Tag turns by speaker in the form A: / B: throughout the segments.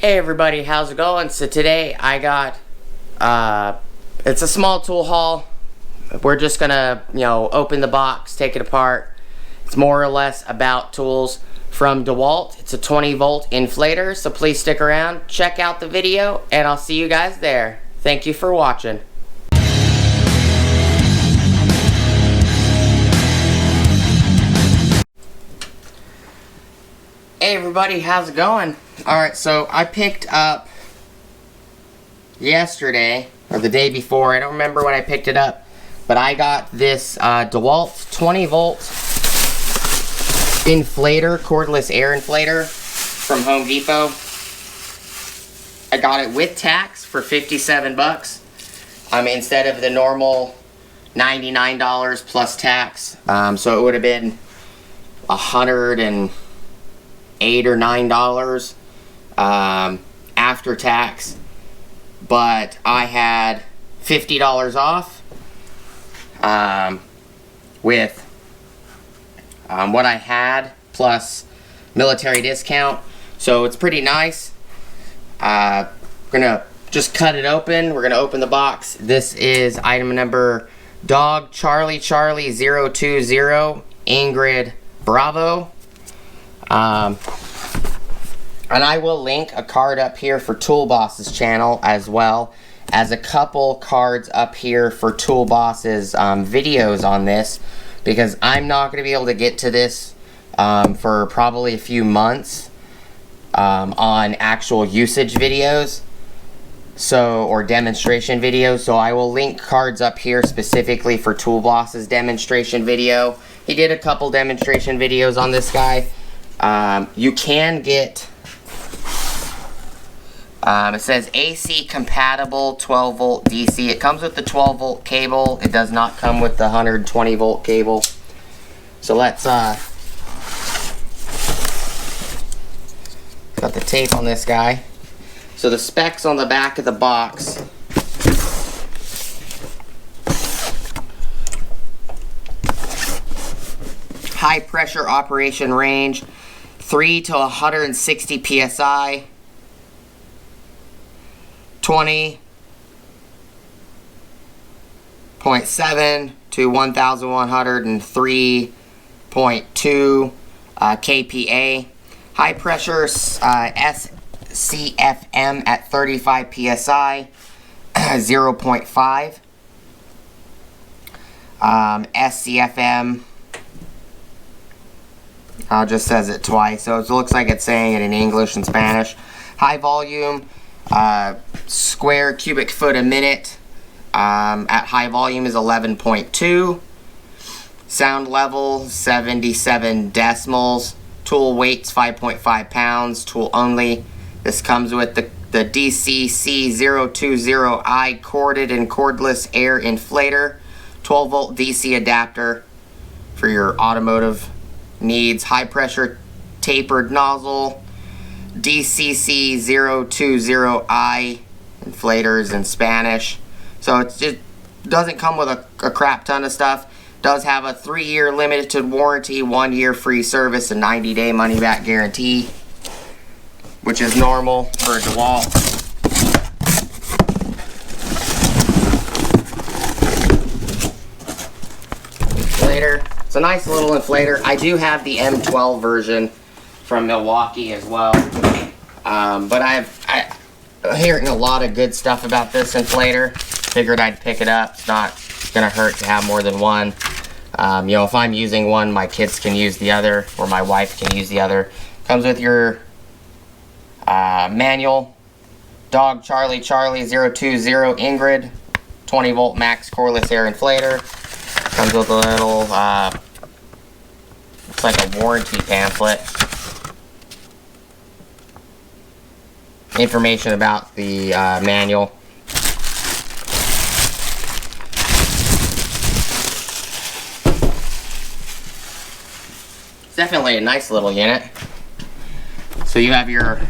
A: Hey everybody, how's it going? So today I got, it's a small tool haul. We're just gonna, open the box, take it apart. It's more or less about tools from Dewalt. It's a 20 volt inflator, so please stick around, check out the video, and I'll see you guys there. Thank you for watching. Hey everybody, how's it going? Alright, so I picked up yesterday, or the day before, I don't remember when I picked it up, but I got this DeWalt 20 volt inflator, cordless air inflator from Home Depot. I got it with tax for 57 bucks instead of the normal $99 plus tax. So it would have been $108 or $9 after tax, but I had $50 off with what I had plus military discount, so it's pretty nice. We're gonna just cut it open. We're gonna open the box. This is item number Dog Charlie 020 Ingrid Bravo. And I will link a card up here for Toolboss's channel, as well as a couple cards up here for Toolboss's videos on this, because I'm not going to be able to get to this for probably a few months on actual usage videos, or demonstration videos. So I will link cards up here specifically for Toolboss's demonstration video. He did a couple demonstration videos on this guy. You can get, it says AC compatible 12 volt DC. It comes with the 12 volt cable. It does not come with the 120 volt cable. So let's, got the tape on this guy. So the specs on the back of the box. High pressure operation range, 3 to 160 psi, 20.7 to 1103.2 kPa. High pressure SCFM at 35 psi, 0.5. SCFM just says it twice, so it looks like it's saying it in English and Spanish. High volume, square cubic foot a minute at high volume is 11.2. Sound level 77 decimals. Tool weight's 5.5 pounds. Tool only. This comes with the DCC020I corded and cordless air inflator, 12 volt DC adapter for your automotive needs. High pressure tapered nozzle, DCC020I inflators in Spanish. So it doesn't come with a crap ton of stuff. Does have a 3-year limited warranty, 1-year free service, a 90-day money-back guarantee, which is normal for a DeWalt. Inflator. It's a nice little inflator. I do have the M12 version from Milwaukee as well, but I'm hearing a lot of good stuff about this inflator. Figured I'd pick it up. It's not gonna hurt to have more than one. If I'm using one, my kids can use the other, or my wife can use the other. Comes with your manual. Dog Charlie 020 Ingrid 20 volt max cordless air inflator. Comes with a little, looks like a warranty pamphlet. Information about the manual. It's definitely a nice little unit. So you have your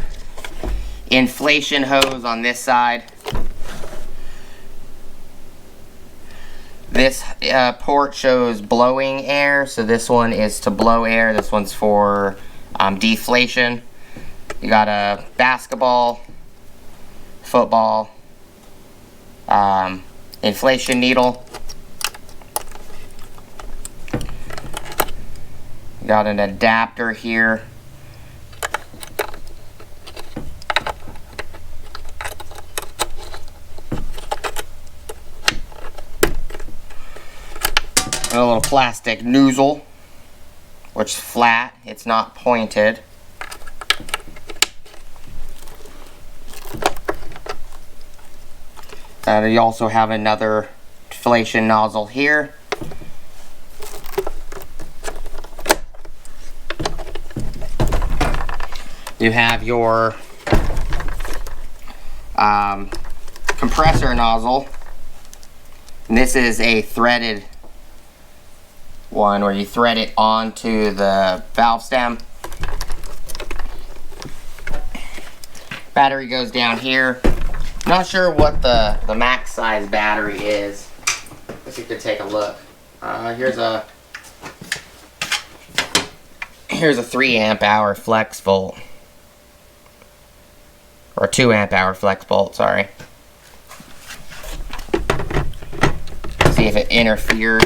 A: inflation hose on this side. This port shows blowing air, so this one is to blow air. This one's for deflation. You got a basketball, football, inflation needle. You got an adapter here. And a little plastic nozzle, which is flat, it's not pointed. You also have another inflation nozzle here. You have your compressor nozzle. And this is a threaded one where you thread it onto the valve stem. Battery goes down here. Not sure what the max size battery is. I guess you could take a look. Here's a 3 amp hour flex volt. Or 2 amp hour flex volt, sorry. See if it interferes.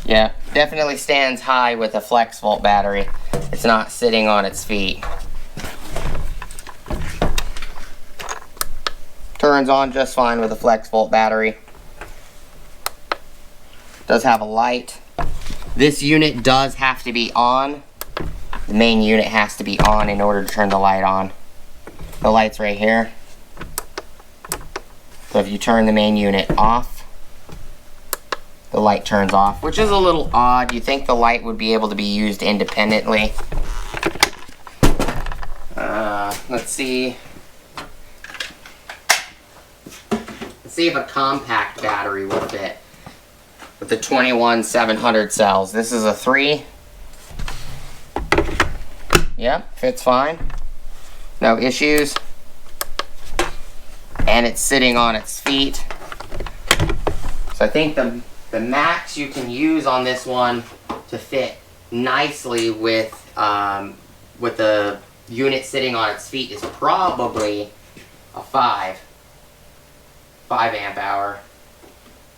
A: Yeah, definitely stands high with a flex volt battery. It's not sitting on its feet. Turns on just fine with a flex volt battery. Does have a light. This unit does have to be on. The main unit has to be on in order to turn the light on. The light's right here. So if you turn the main unit off, the light turns off, which is a little odd. You think the light would be able to be used independently. Let's see. Let's see if a compact battery will fit with the 21700 cells. This is a 3. Yep, fits fine. No issues. And it's sitting on its feet. So I think the max you can use on this one to fit nicely with the unit sitting on its feet is probably a 5 amp hour.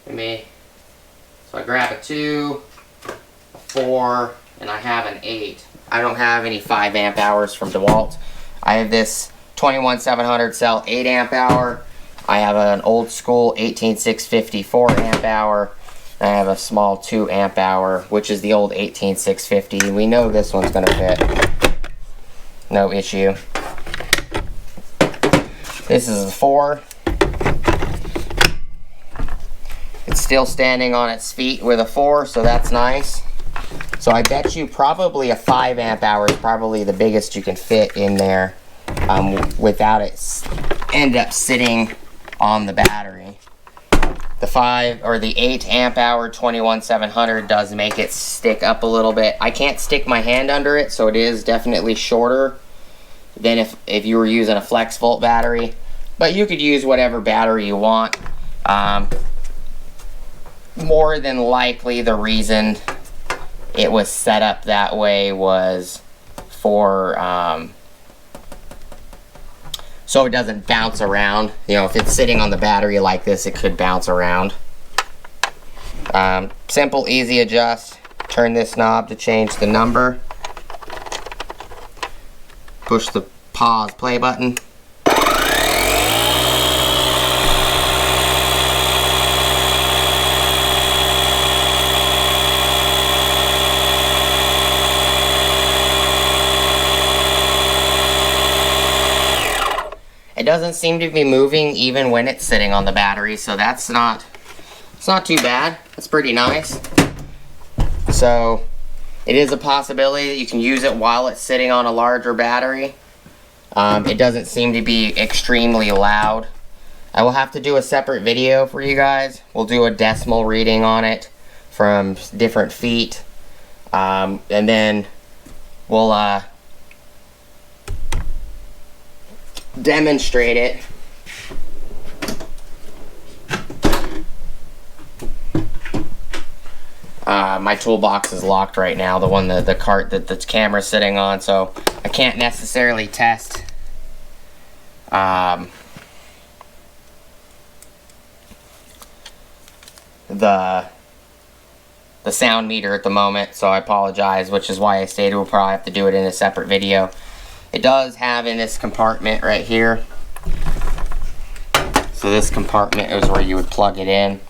A: So I grab a 2, a 4, and I have an 8. I don't have any 5 amp hours from Dewalt. I have this 21700 cell 8 amp hour. I have an old school 18650 4 amp hour. I have a small 2 amp hour, which is the old 18650. We know this one's gonna fit. No issue. This is a 4. It's still standing on its feet with a 4, so that's nice. So I bet you probably a 5 amp hour is probably the biggest you can fit in there without it end up sitting on the battery. The 5 or the 8 amp hour 21700 does make it stick up a little bit. I can't stick my hand under it, so it is definitely shorter than if you were using a flex volt battery. But you could use whatever battery you want. More than likely the reason it was set up that way was for so it doesn't bounce around. You know, if it's sitting on the battery like this, it could bounce around. Simple, easy adjust. Turn this knob to change the number. Push the pause play button. It doesn't seem to be moving even when it's sitting on the battery, so it's not too bad. It's pretty nice. So it is a possibility that you can use it while it's sitting on a larger battery. It doesn't seem to be extremely loud. I will have to do a separate video for you guys. We'll do a decimal reading on it from different feet, and then we'll demonstrate it. My toolbox is locked right now, the one the cart that the camera's sitting on, so I I can't necessarily test the sound meter at the moment, so I apologize, which is why I stated we'll probably have to do it in a separate video. It does have in this compartment right here, so this compartment is where you would plug it in.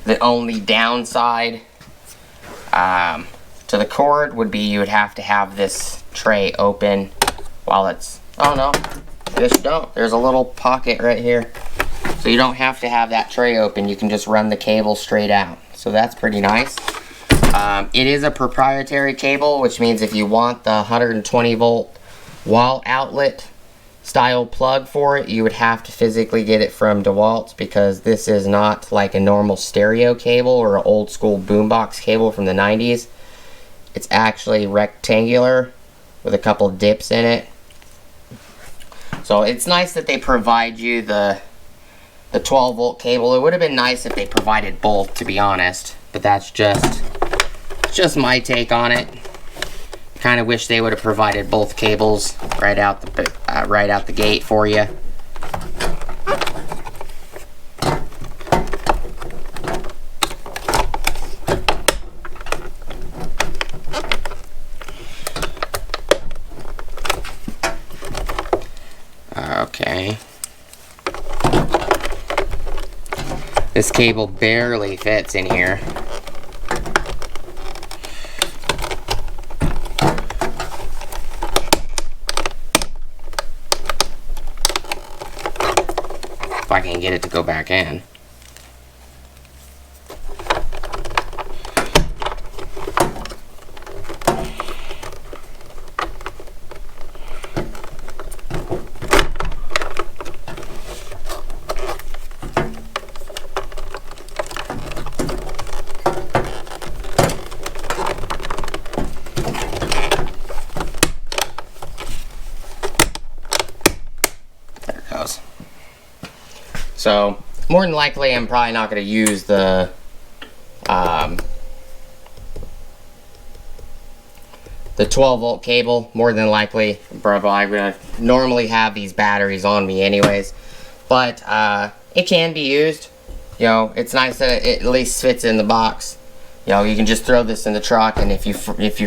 A: The only downside to the cord would be you would have to have this tray open while it's, oh no, just don't. There's a little pocket right here. So you don't have to have that tray open. You can just run the cable straight out. So that's pretty nice. It is a proprietary cable, which means if you want the 120 volt wall outlet style plug for it, you would have to physically get it from Dewalt, because this is not like a normal stereo cable or an old school boombox cable from the 90s. It's actually rectangular with a couple dips in it. So it's nice that they provide you the 12 volt cable. It would have been nice if they provided both, to be honest, but that's just my take on it. Kind of wish they would have provided both cables right out the gate for you. Okay. This cable barely fits in here. If I can get it to go back in. So, more than likely, I'm probably not going to use the 12 volt cable. More than likely, I'm going to normally have these batteries on me anyways. But it can be used. You know, it's nice that it at least fits in the box. You know, you can just throw this in the truck, and if you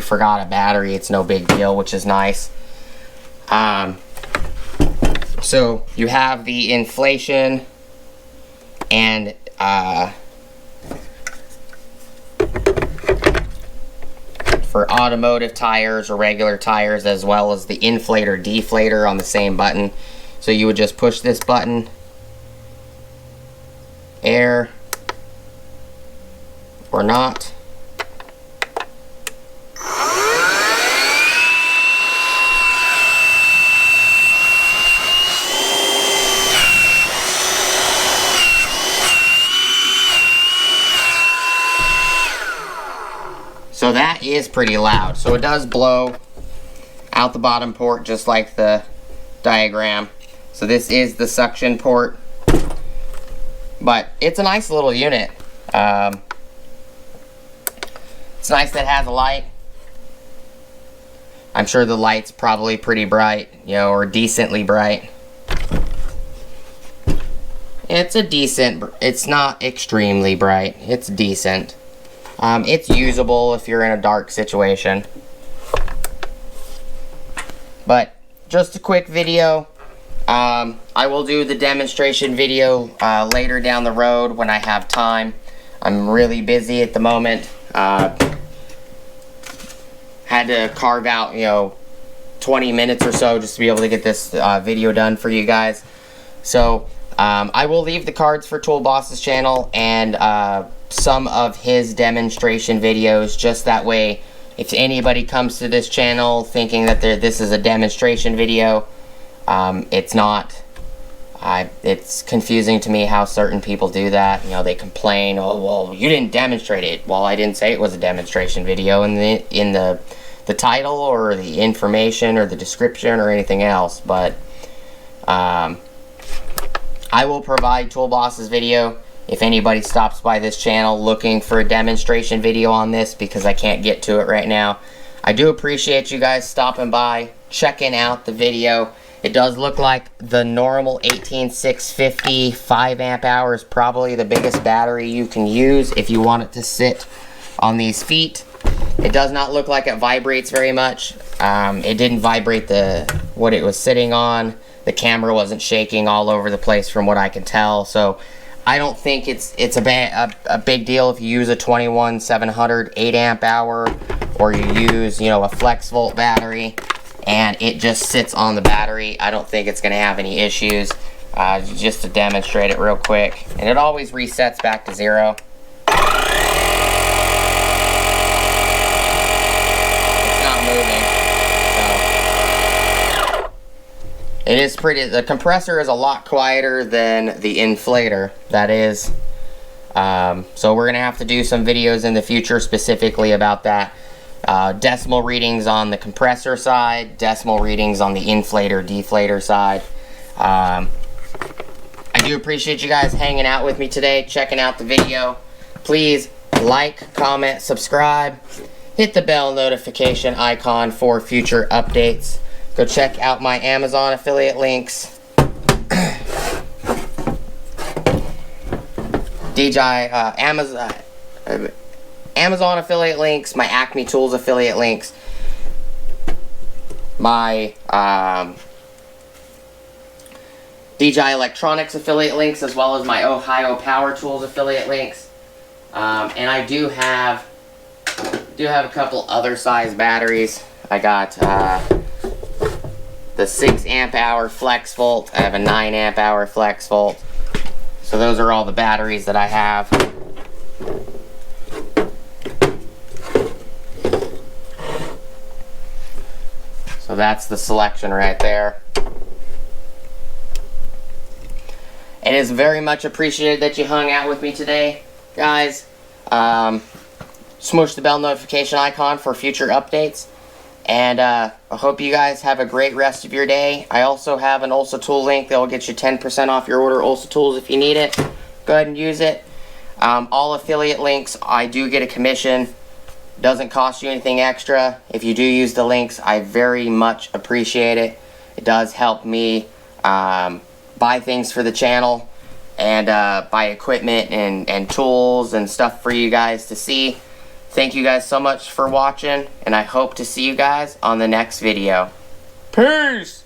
A: forgot a battery, it's no big deal, which is nice. So you have the inflation and for automotive tires or regular tires, as well as the inflator deflator on the same button. So you would just push this button, air or not. So that is pretty loud. So it does blow out the bottom port just like the diagram. So this is the suction port. But it's a nice little unit. It's nice that it has a light. I'm sure the light's probably pretty bright, you know, or decently bright. It's a decent, it's not extremely bright. It's decent. It's usable if you're in a dark situation. But just a quick video. I will do the demonstration video later down the road when I have time. I'm really busy at the moment. Had to carve out, you know, 20 minutes or so just to be able to get this video done for you guys. So I will leave the cards for Toolboss's channel and some of his demonstration videos, just that way if anybody comes to this channel thinking that this is a demonstration video, it's not. It's confusing to me how certain people do that. You know, they complain, oh well, you didn't demonstrate it. Well, I didn't say it was a demonstration video in the title or the information or the description or anything else. But I will provide Toolboss's video if anybody stops by this channel looking for a demonstration video on this, because I can't get to it right now. I do appreciate you guys stopping by, checking out the video. It does look like the normal 18650 5 amp hour is probably the biggest battery you can use if you want it to sit on these feet. It does not look like it vibrates very much. It didn't vibrate what it was sitting on. The camera wasn't shaking all over the place from what I can tell. So I don't think it's a big deal if you use a 21700 8 amp hour, or you use, you know, a flex volt battery and it just sits on the battery. I don't think it's going to have any issues. Just to demonstrate it real quick, and it always resets back to 0. It's not moving. So it is pretty. The compressor is a lot quieter than the inflator. That is. So we're gonna have to do some videos in the future specifically about that. Decimal readings on the compressor side, decimal readings on the inflator, deflator side. I do appreciate you guys hanging out with me today, checking out the video. Please like, comment, subscribe, hit the bell notification icon for future updates. Go check out my Amazon affiliate links. Amazon affiliate links, my Acme Tools affiliate links, my DJI Electronics affiliate links, as well as my Ohio Power Tools affiliate links. And I do have a couple other size batteries. I got the 6 amp hour flex volt. I have a 9 amp hour flex volt. So those are all the batteries that I have. So that's the selection right there. It is very much appreciated that you hung out with me today, guys. Smush the bell notification icon for future updates. And I hope you guys have a great rest of your day. I also have an Ulsa tool link that will get you 10% off your order. Ulsa tools, if you need it, go ahead and use it. All affiliate links, I do get a commission. Doesn't cost you anything extra. If you do use the links, I very much appreciate it. It does help me buy things for the channel, and buy equipment and tools and stuff for you guys to see. Thank you guys so much for watching, and I hope to see you guys on the next video. Peace!